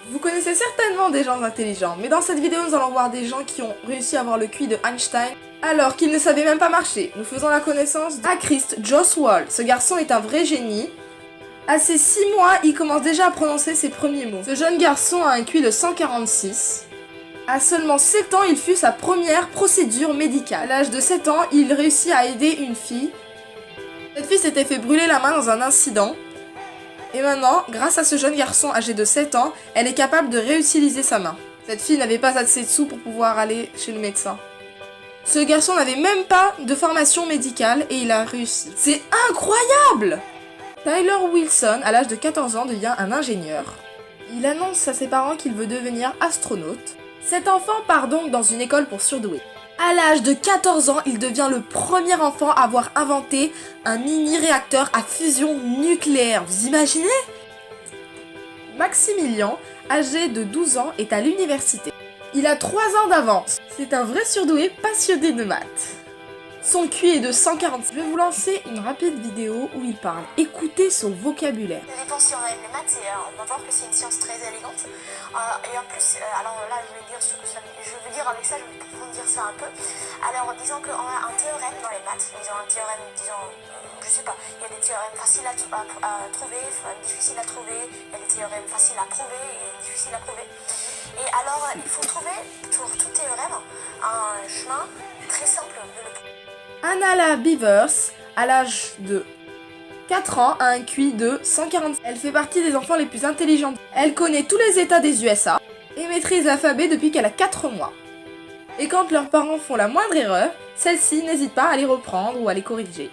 Vous connaissez certainement des gens intelligents, mais dans cette vidéo nous allons voir des gens qui ont réussi à avoir le QI de Einstein alors qu'ils ne savaient même pas marcher. Nous faisons la connaissance d'Achrist Joswald. Ce garçon est un vrai génie. À ses 6 mois, il commence déjà à prononcer ses premiers mots. Ce jeune garçon a un QI de 146. À seulement 7 ans, il fut sa première procédure médicale. À l'âge de 7 ans, il réussit à aider une fille. Cette fille s'était fait brûler la main dans un incident. Et maintenant, grâce à ce jeune garçon âgé de 7 ans, elle est capable de réutiliser sa main. Cette fille n'avait pas assez de sous pour pouvoir aller chez le médecin. Ce garçon n'avait même pas de formation médicale et il a réussi. C'est incroyable! Tyler Wilson, à l'âge de 14 ans, devient un ingénieur. Il annonce à ses parents qu'il veut devenir astronaute. Cet enfant part donc dans une école pour surdoués. À l'âge de 14 ans, il devient le premier enfant à avoir inventé un mini-réacteur à fusion nucléaire. Vous imaginez? Maximilien, âgé de 12 ans, est à l'université. Il a 3 ans d'avance. C'est un vrai surdoué passionné de maths. Son QI est de 140. Je vais vous lancer une rapide vidéo où il parle. Écoutez son vocabulaire. Ça dépend si on aime les maths, on va voir que c'est une science très élégante. Et en plus, alors là, je vais dire ce que ça veut dire. Je veux dire avec ça, je vais approfondir ça un peu. Alors, disons qu'on a un théorème dans les maths. Disons un théorème, je sais pas, il y a des théorèmes faciles à trouver, difficiles à trouver. Il y a des théorèmes faciles à prouver et difficiles à prouver. Et alors, il faut trouver pour tout théorème un chemin très simple de le prouver. Anala Beavers, à l'âge de 4 ans, a un QI de 140. Elle fait partie des enfants les plus intelligents. Elle connaît tous les états des USA et maîtrise l'alphabet depuis qu'elle a 4 mois. Et quand leurs parents font la moindre erreur, celle-ci n'hésite pas à les reprendre ou à les corriger.